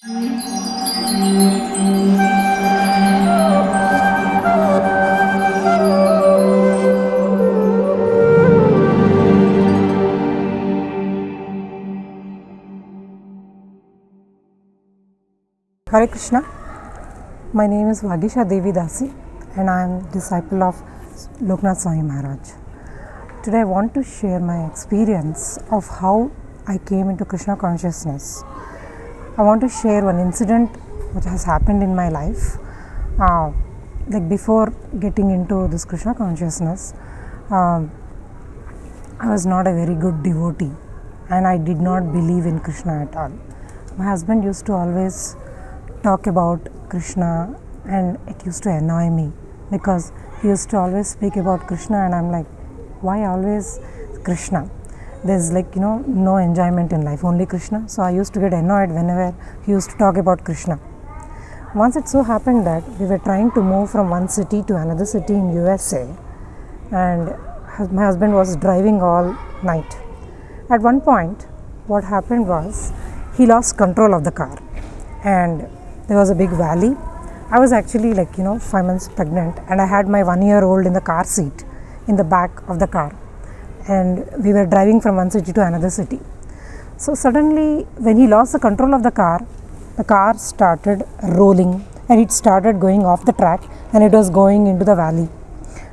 Hare Krishna. My name is Vagesha Dasi and I am disciple of Loknath Swami Maharaj. Today I want to share my experience of how I came into Krishna consciousness. I want to share one incident which has happened in my life. Like before getting into this Krishna consciousness, I was not a very good devotee and I did not believe in Krishna at all. My husband used to always talk about Krishna and it used to annoy me because he used to always speak about Krishna and I'm like, why always Krishna? There's no enjoyment in life, only Krishna. So I used to get annoyed whenever he used to talk about Krishna. Once it so happened that we were trying to move from one city to another city in USA and my husband was driving all night. At one point, what happened was he lost control of the car and there was a big valley. I was actually 5 months pregnant and I had my 1-year-old in the car seat in the back of the car and we were driving from one city to another city. So suddenly when he lost the control of the car started rolling and it started going off the track and it was going into the valley.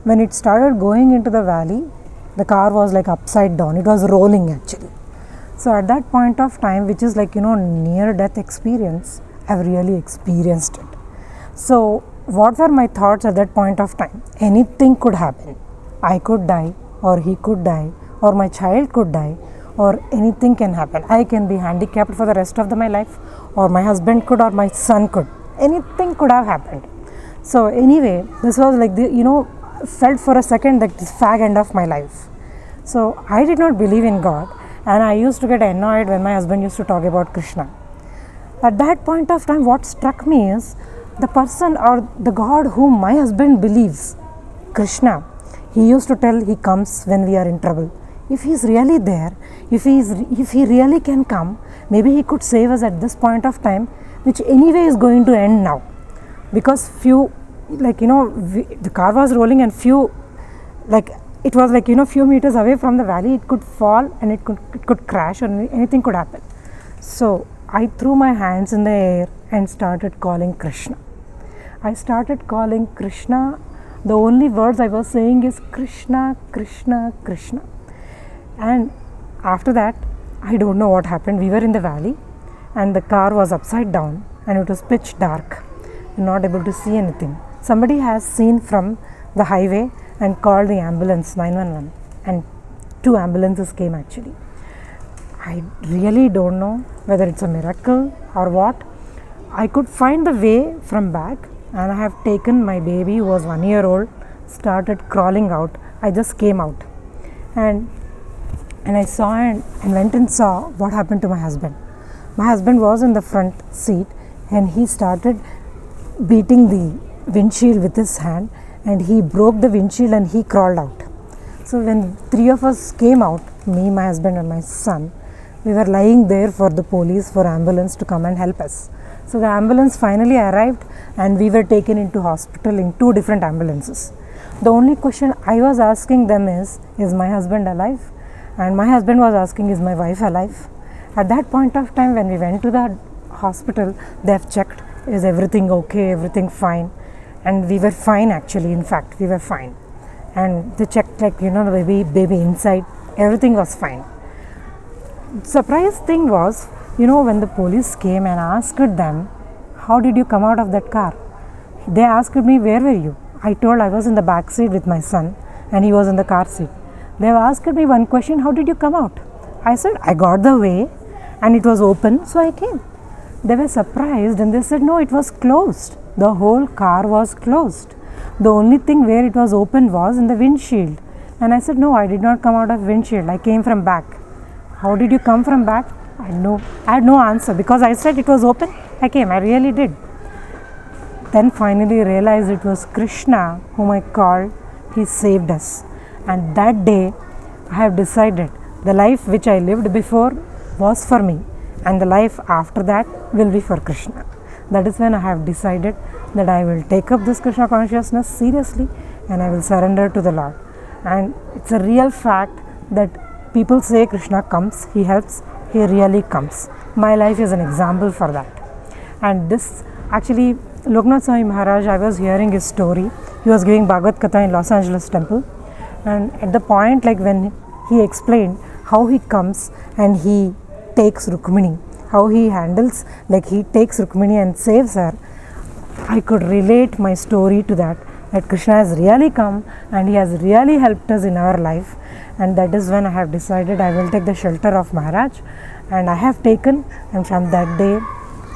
When it started going into the valley, the car was upside down. It was rolling actually. So at that point of time, which is near death experience, I've really experienced it. So what were my thoughts at that point of time? Anything could happen. I could die or he could die or my child could die or anything can happen. I can be handicapped for the rest of my life or my husband could or my son could. Anything could have happened. So anyway, this was felt for a second like this fag end of my life. So I did not believe in God and I used to get annoyed when my husband used to talk about Krishna. At that point of time, what struck me is the person or the God whom my husband believes, Krishna, he used to tell he comes when we are in trouble. If he is really there, if he really can come, maybe he could save us at this point of time, which anyway is going to end now. Because the car was rolling and it was few meters away from the valley, it could fall and it could crash or anything could happen. So I threw my hands in the air and started calling Krishna. I started calling Krishna. The only words I was saying is Krishna, Krishna, Krishna. And after that, I don't know what happened. We were in the valley and the car was upside down and it was pitch dark. Not able to see anything. Somebody has seen from the highway and called the ambulance 911 and 2 ambulances came actually. I really don't know whether it's a miracle or what. I could find the way from back and I have taken my baby who was 1 year old, started crawling out. I just came out and I saw and went and saw what happened to my husband. My husband was in the front seat and he started beating the windshield with his hand and he broke the windshield and he crawled out. So when 3 of us came out, me, my husband and my son, we were lying there for the police, for ambulance to come and help us. So the ambulance finally arrived and we were taken into hospital in 2 different ambulances. The only question I was asking them is my husband alive? And my husband was asking, is my wife alive? At that point of time when we went to the hospital, they have checked, is everything okay, everything fine? And we were fine actually, in fact, we were fine. And they checked the baby inside, everything was fine. Surprise thing was, when the police came and asked them, how did you come out of that car? They asked me, where were you? I told I was in the back seat with my son and he was in the car seat. They asked me one question, how did you come out? I said, I got the way and it was open, so I came. They were surprised and they said, no, it was closed. The whole car was closed. The only thing where it was open was in the windshield. And I said, no, I did not come out of windshield. I came from back. How did you come from back? I had no answer because I said it was open. I came. I really did. Then finally realized it was Krishna whom I called. He saved us. And that day I have decided the life which I lived before was for me and the life after that will be for Krishna. That is when I have decided that I will take up this Krishna consciousness seriously and I will surrender to the Lord. And it's a real fact that people say Krishna comes, he helps, he really comes. My life is an example for that. And this actually, Loknath Swami Maharaj, I was hearing his story. He was giving Bhagavad Katha in Los Angeles temple, and at the point like when he explained how he comes and he takes Rukmini, how he handles, like he takes Rukmini and saves her, I could relate my story to that Krishna has really come and he has really helped us in our life. And that is when I have decided I will take the shelter of Maharaj, and I have taken, and from that day,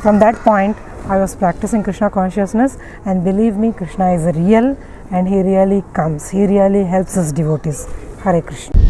from that point, I was practicing Krishna consciousness, and believe me, Krishna is real and he really comes. He really helps us devotees. Hare Krishna.